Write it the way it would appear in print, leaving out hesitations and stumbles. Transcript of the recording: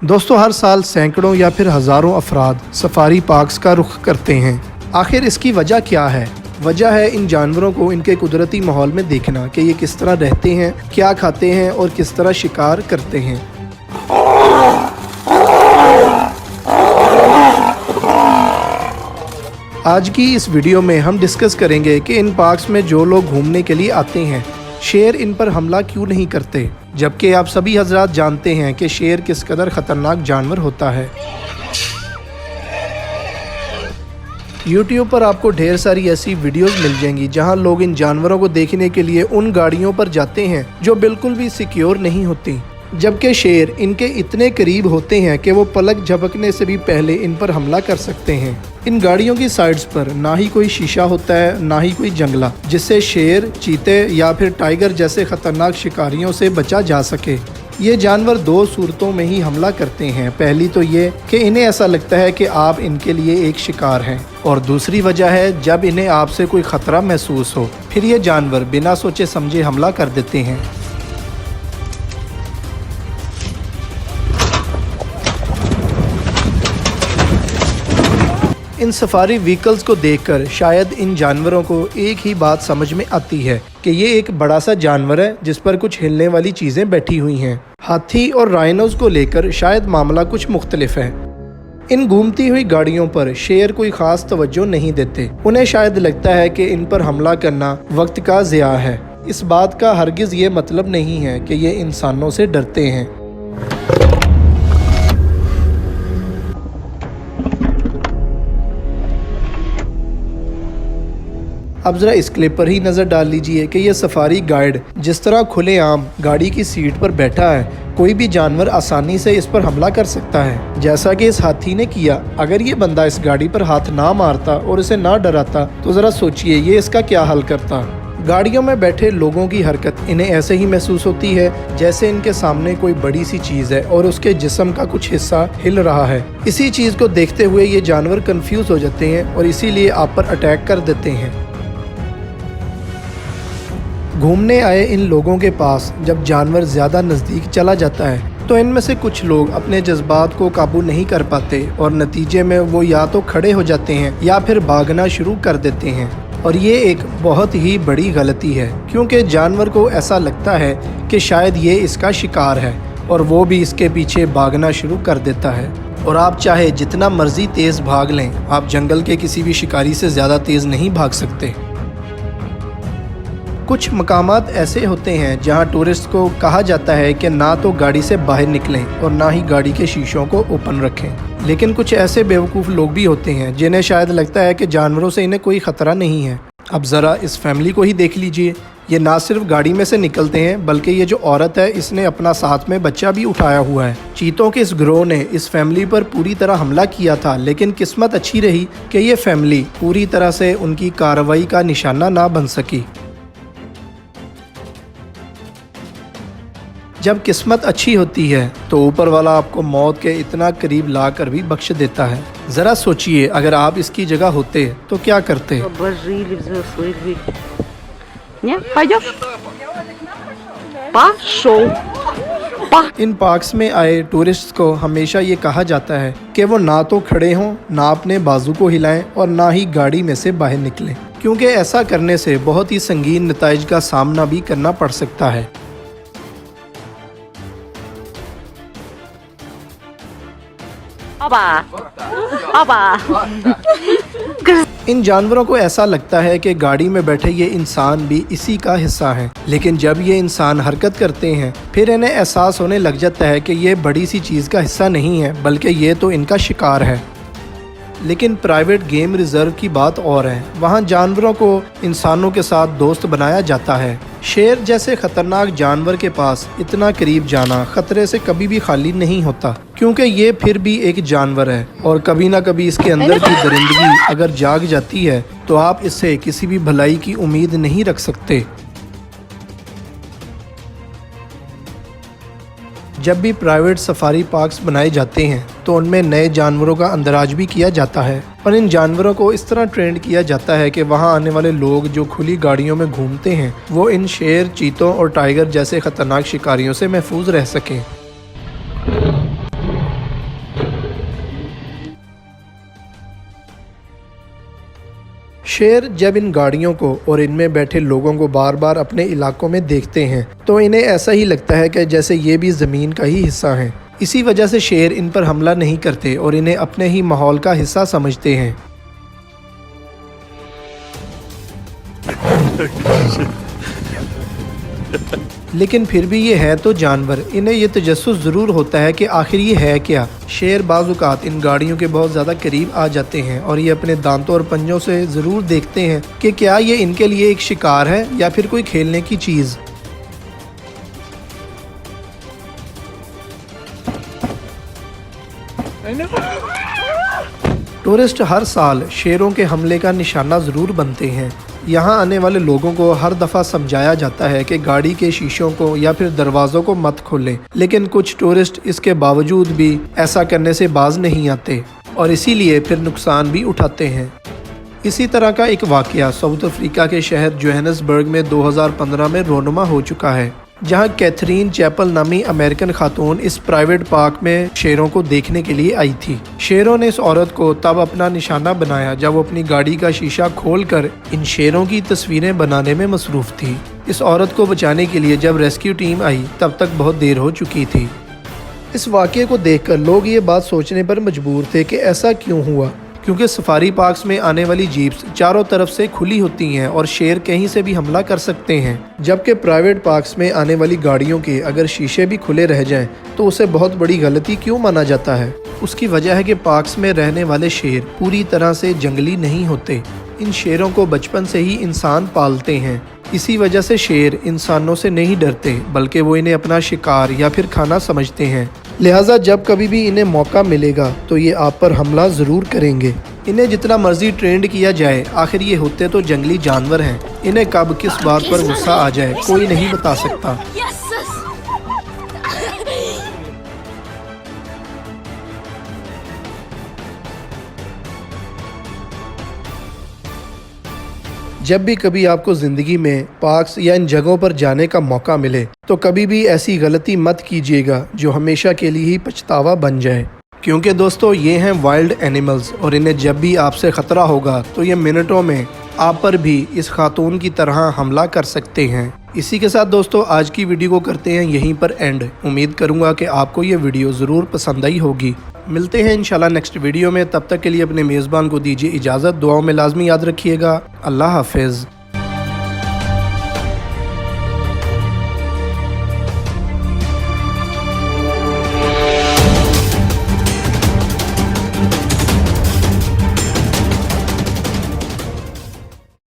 दोस्तों, हर साल सैकड़ों या फिर हज़ारों अफराद सफारी पार्क्स का रुख करते हैं। आखिर इसकी वजह क्या है? वजह है इन जानवरों को इनके कुदरती माहौल में देखना कि ये किस तरह रहते हैं, क्या खाते हैं और किस तरह शिकार करते हैं। आज की इस वीडियो में हम डिस्कस करेंगे कि इन पार्क्स में जो लोग घूमने के लिए आते हैं, शेर इन पर हमला क्यों नहीं करते, जबकि आप सभी हजरात जानते हैं कि शेर किस कदर ख़तरनाक जानवर होता है। YouTube पर आपको ढेर सारी ऐसी वीडियोस मिल जाएंगी जहां लोग इन जानवरों को देखने के लिए उन गाड़ियों पर जाते हैं जो बिल्कुल भी सिक्योर नहीं होती, जबकि शेर इनके इतने करीब होते हैं कि वो पलक झपकने से भी पहले इन पर हमला कर सकते हैं। इन गाड़ियों की साइड्स पर ना ही कोई शीशा होता है, ना ही कोई जंगला, जिससे शेर, चीते या फिर टाइगर जैसे खतरनाक शिकारियों से बचा जा सके। ये जानवर दो सूरतों में ही हमला करते हैं। पहली तो ये कि इन्हें ऐसा लगता है कि आप इनके लिए एक शिकार हैं, और दूसरी वजह है जब इन्हें आपसे कोई खतरा महसूस हो, फिर ये जानवर बिना सोचे समझे हमला कर देते हैं। इन सफारी व्हीकल्स को देखकर शायद इन जानवरों को एक ही बात समझ में आती है कि ये एक बड़ा सा जानवर है जिस पर कुछ हिलने वाली चीज़ें बैठी हुई हैं। हाथी और राइनोज को लेकर शायद मामला कुछ मुख्तलिफ है। इन घूमती हुई गाड़ियों पर शेर कोई ख़ास तवज्जो नहीं देते। उन्हें शायद लगता है कि इन पर हमला करना वक्त का ज़िया है। इस बात का हरगिज़ ये मतलब नहीं है कि ये इंसानों से डरते हैं। अब ज़रा इस क्लिप पर ही नज़र डाल लीजिए कि ये सफारी गाइड जिस तरह खुलेआम गाड़ी की सीट पर बैठा है, कोई भी जानवर आसानी से इस पर हमला कर सकता है, जैसा कि इस हाथी ने किया। अगर ये बंदा इस गाड़ी पर हाथ ना मारता और इसे ना डराता तो ज़रा सोचिए ये इसका क्या हल करता। गाड़ियों में बैठे लोगों की हरकत इन्हें ऐसे ही महसूस होती है जैसे इनके सामने कोई बड़ी सी चीज़ है और उसके जिस्म का कुछ हिस्सा हिल रहा है। इसी चीज़ को देखते हुए ये जानवर कंफ्यूज हो जाते हैं और इसीलिए आप पर अटैक कर देते हैं। घूमने आए इन लोगों के पास जब जानवर ज़्यादा नज़दीक चला जाता है तो इनमें से कुछ लोग अपने जज्बात को काबू नहीं कर पाते और नतीजे में वो या तो खड़े हो जाते हैं या फिर भागना शुरू कर देते हैं। और ये एक बहुत ही बड़ी गलती है, क्योंकि जानवर को ऐसा लगता है कि शायद ये इसका शिकार है और वो भी इसके पीछे भागना शुरू कर देता है। और आप चाहे जितना मर्जी तेज़ भाग लें, आप जंगल के किसी भी शिकारी से ज़्यादा तेज़ नहीं भाग सकते। कुछ मकामात ऐसे होते हैं जहां टूरिस्ट को कहा जाता है कि ना तो गाड़ी से बाहर निकलें और ना ही गाड़ी के शीशों को ओपन रखें। लेकिन कुछ ऐसे बेवकूफ़ लोग भी होते हैं जिन्हें शायद लगता है कि जानवरों से इन्हें कोई ख़तरा नहीं है। अब ज़रा इस फैमिली को ही देख लीजिए। ये ना सिर्फ गाड़ी में से निकलते हैं बल्कि ये जो औरत है इसने अपना साथ में बच्चा भी उठाया हुआ है। चीतों के इस गिरोह ने इस फैमिली पर पूरी तरह हमला किया था, लेकिन किस्मत अच्छी रही कि ये फैमिली पूरी तरह से उनकी कार्रवाई का निशाना ना बन सकी। जब किस्मत अच्छी होती है तो ऊपर वाला आपको मौत के इतना करीब लाकर भी बख्श देता है। ज़रा सोचिए अगर आप इसकी जगह होते तो क्या करते। इन पार्क्स में आए टूरिस्ट को हमेशा ये कहा जाता है कि वो ना तो खड़े हों, ना अपने बाजू को हिलाएं और ना ही गाड़ी में से बाहर निकलें, क्योंकि ऐसा करने से बहुत ही संगीन नताइज का सामना भी करना पड़ सकता है। इन जानवरों को ऐसा लगता है कि गाड़ी में बैठे ये इंसान भी इसी का हिस्सा हैं, लेकिन जब ये इंसान हरकत करते हैं फिर इन्हें एहसास होने लग जाता है कि ये बड़ी सी चीज़ का हिस्सा नहीं है बल्कि ये तो इनका शिकार है। लेकिन प्राइवेट गेम रिजर्व की बात और है। वहाँ जानवरों को इंसानों के साथ दोस्त बनाया जाता है। शेर जैसे खतरनाक जानवर के पास इतना करीब जाना खतरे से कभी भी खाली नहीं होता, क्योंकि ये फिर भी एक जानवर है और कभी ना कभी इसके अंदर की दरिंदगी अगर जाग जाती है तो आप इससे किसी भी भलाई की उम्मीद नहीं रख सकते। जब भी प्राइवेट सफारी पार्क्स बनाए जाते हैं तो उनमें नए जानवरों का अंदराज भी किया जाता है और इन जानवरों को इस तरह ट्रेंड किया जाता है कि वहां आने वाले लोग जो खुली गाड़ियों में घूमते हैं वो इन शेर, चीतों और टाइगर जैसे खतरनाक शिकारियों से महफूज रह सकें। शेर जब इन गाड़ियों को और इनमें बैठे लोगों को बार बार अपने इलाकों में देखते हैं तो इन्हें ऐसा ही लगता है कि जैसे ये भी ज़मीन का ही हिस्सा हैं। इसी वजह से शेर इन पर हमला नहीं करते और इन्हें अपने ही माहौल का हिस्सा समझते हैं। लेकिन फिर भी ये है तो जानवर, इन्हें ये तजस्सुस ज़रूर होता है कि आखिर ये है क्या। शेर बाज़-औक़ात इन गाड़ियों के बहुत ज़्यादा करीब आ जाते हैं और ये अपने दांतों और पंजों से ज़रूर देखते हैं कि क्या ये इनके लिए एक शिकार है या फिर कोई खेलने की चीज़। टूरिस्ट हर साल शेरों के हमले का निशाना ज़रूर बनते हैं। यहाँ आने वाले लोगों को हर दफ़ा समझाया जाता है कि गाड़ी के शीशों को या फिर दरवाज़ों को मत खोलें, लेकिन कुछ टूरिस्ट इसके बावजूद भी ऐसा करने से बाज नहीं आते और इसीलिए फिर नुकसान भी उठाते हैं। इसी तरह का एक वाक़या साउथ अफ्रीका के शहर जोहानिसबर्ग में 2015 में रोनुमा हो चुका है, जहां कैथरीन चैपल नामी अमेरिकन खातून इस प्राइवेट पार्क में शेरों को देखने के लिए आई थी। शेरों ने इस औरत को तब अपना निशाना बनाया जब वो अपनी गाड़ी का शीशा खोलकर इन शेरों की तस्वीरें बनाने में मसरूफ़ थी। इस औरत को बचाने के लिए जब रेस्क्यू टीम आई तब तक बहुत देर हो चुकी थी। इस वाक़े को देखकर लोग ये बात सोचने पर मजबूर थे कि ऐसा क्यों हुआ, क्योंकि सफारी पार्क्स में आने वाली जीप्स चारों तरफ से खुली होती हैं और शेर कहीं से भी हमला कर सकते हैं, जबकि प्राइवेट पार्क्स में आने वाली गाड़ियों के अगर शीशे भी खुले रह जाएं तो उसे बहुत बड़ी गलती क्यों माना जाता है। उसकी वजह है कि पार्क्स में रहने वाले शेर पूरी तरह से जंगली नहीं होते। इन शेरों को बचपन से ही इंसान पालते हैं। इसी वजह से शेर इंसानों से नहीं डरते, बल्कि वो इन्हें अपना शिकार या फिर खाना समझते हैं। लिहाजा जब कभी भी इन्हें मौका मिलेगा तो ये आप पर हमला ज़रूर करेंगे। इन्हें जितना मर्जी ट्रेंड किया जाए, आखिर ये होते तो जंगली जानवर हैं। इन्हें कब किस बात पर गुस्सा आ जाए कोई नहीं बता सकता। जब भी कभी आपको ज़िंदगी में पार्क्स या इन जगहों पर जाने का मौका मिले तो कभी भी ऐसी गलती मत कीजिएगा जो हमेशा के लिए ही पछतावा बन जाए, क्योंकि दोस्तों ये हैं वाइल्ड एनिमल्स और इन्हें जब भी आपसे ख़तरा होगा तो ये मिनटों में आप पर भी इस खातून की तरह हमला कर सकते हैं। इसी के साथ दोस्तों आज की वीडियो को करते हैं यहीं पर एंड। उम्मीद करूँगा कि आपको ये वीडियो ज़रूर पसंद आई होगी। मिलते हैं इंशाल्लाह नेक्स्ट वीडियो में। तब तक के लिए अपने मेज़बान को दीजिए इजाज़त। दुआओं में लाजमी याद रखिएगा। अल्लाह हाफ़िज़।